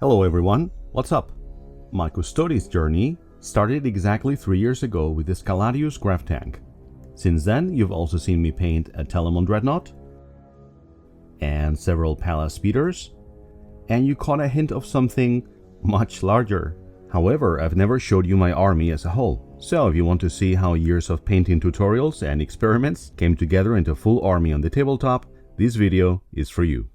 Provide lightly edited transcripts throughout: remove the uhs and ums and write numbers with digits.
Hello everyone, what's up? My Custodes journey started exactly 3 years ago with this Caladius Grav Tank. Since then, you've also seen me paint a Telemon Dreadnought and several Pallas Speeders, and you caught a hint of something much larger. However, I've never showed you my army as a whole. So if you want to see how years of painting tutorials and experiments came together into a full army on the tabletop, this video is for you.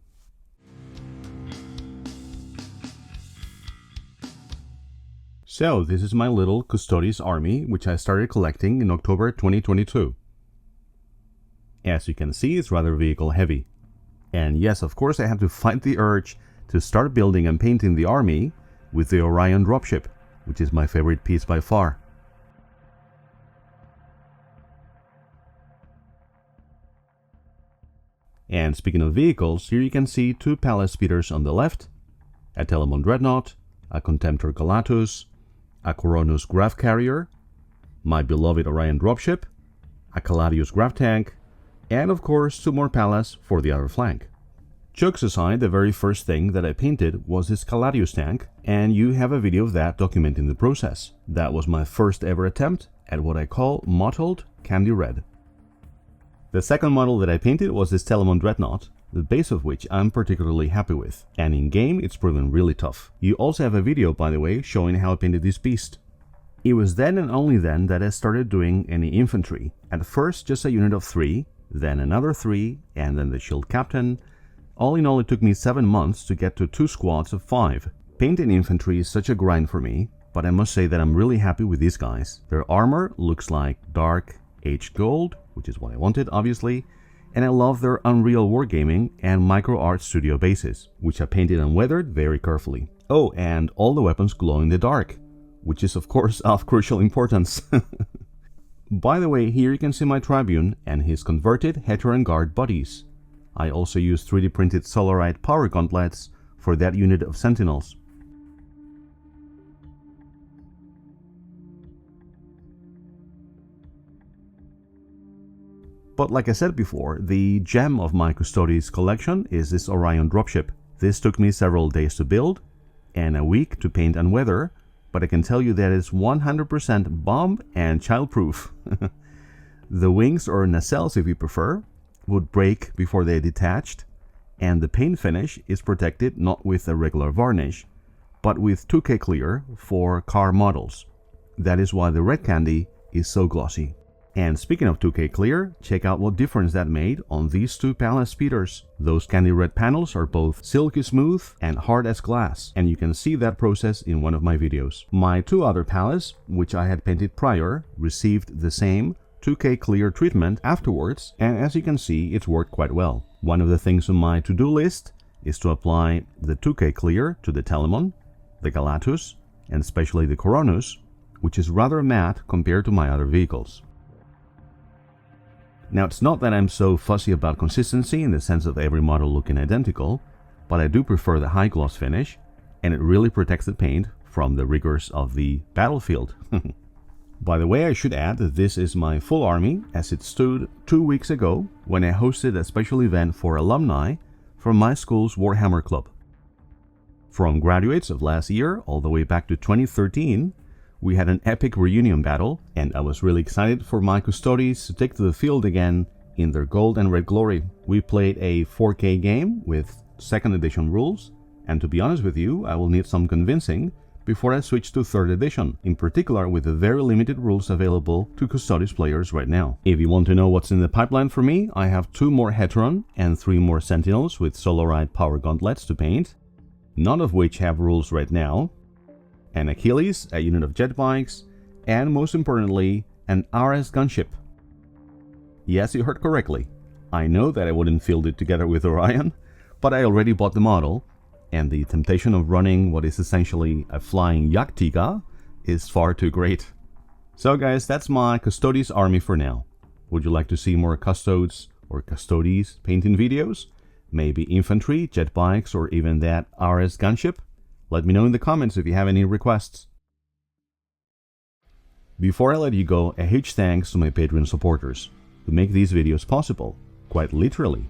So this is my little Custodes army, which I started collecting in October 2022. As you can see, it's rather vehicle heavy. And yes, of course I had to fight the urge to start building and painting the army with the Orion Dropship, which is my favorite piece by far. And speaking of vehicles, here you can see two Pallas Speeders on the left, a Telemon Dreadnought, a Contemptor Galatus, a Coronus Grav-Carrier, my beloved Orion Dropship, a Caladius Grav Tank, and of course two more Pallas for the other flank. Jokes aside, the very first thing that I painted was this Caladius tank, and you have a video of that documenting the process. That was my first ever attempt at what I call mottled candy red. The second model that I painted was this Telemon Dreadnought, the base of which I'm particularly happy with, and in game it's proven really tough. You also have a video, by the way, showing how I painted this beast. It was then and only then that I started doing any infantry. At first just a unit of 3, then another 3, and then the shield captain. All in all, it took me 7 months to get to 2 squads of 5. Painting infantry is such a grind for me, but I must say that I'm really happy with these guys. Their armor looks like dark aged gold, which is what I wanted obviously, and I love their Unreal Wargaming and Micro Art Studio bases, which I painted and weathered very carefully. Oh, and all the weapons glow in the dark, which is of course of crucial importance. By the way, here you can see my Tribune and his converted Hetaeron Guard bodies. I also used 3D printed Solarite power gauntlets for that unit of Sentinels. But like I said before, the gem of my Custodes collection is this Orion Dropship. This took me several days to build and a week to paint and weather, but I can tell you that it's 100% bomb and childproof. The wings, or nacelles if you prefer, would break before they detached, and the paint finish is protected not with a regular varnish, but with 2K clear for car models. That is why the red candy is so glossy. And speaking of 2K clear, check out what difference that made on these two Pallas Speeders. Those candy red panels are both silky smooth and hard as glass, and you can see that process in one of my videos. My two other Pallas, which I had painted prior, received the same 2K clear treatment afterwards, and as you can see, it's worked quite well. One of the things on my to-do list is to apply the 2K clear to the Telemon, the Galatus, and especially the Coronus, which is rather matte compared to my other vehicles. Now, it's not that I'm so fussy about consistency in the sense of every model looking identical, but I do prefer the high gloss finish, and it really protects the paint from the rigors of the battlefield. By the way, I should add that this is my full army as it stood 2 weeks ago when I hosted a special event for alumni from my school's Warhammer club. From graduates of last year all the way back to 2013, we had an epic reunion battle, and I was really excited for my Custodes to take to the field again in their gold and red glory. We played a 4K game with 2nd edition rules, and to be honest with you, I will need some convincing before I switch to 3rd edition, in particular with the very limited rules available to Custodes players right now. If you want to know what's in the pipeline for me, I have 2 more Hetaeron and 3 more Sentinels with Solarite power gauntlets to paint, none of which have rules right now, an Achilles, a unit of jetbikes, and most importantly, an Ares Gunship. Yes, you heard correctly. I know that I wouldn't field it together with Orion, but I already bought the model, and the temptation of running what is essentially a flying Yaktiga is far too great. So guys, that's my Custodes army for now. Would you like to see more Custodes or Custodes painting videos? Maybe infantry, jetbikes, or even that Ares Gunship? Let me know in the comments if you have any requests. Before I let you go, a huge thanks to my Patreon supporters who make these videos possible, quite literally.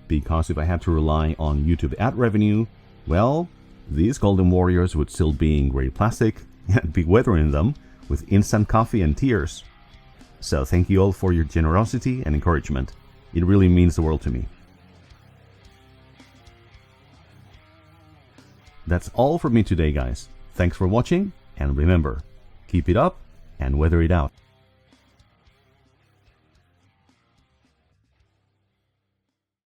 Because if I had to rely on YouTube ad revenue, well, these golden warriors would still be in grey plastic, and I'd be weathering them with instant coffee and tears. So thank you all for your generosity and encouragement. It really means the world to me. That's all for me today, guys. Thanks for watching, and remember, keep it up and weather it out.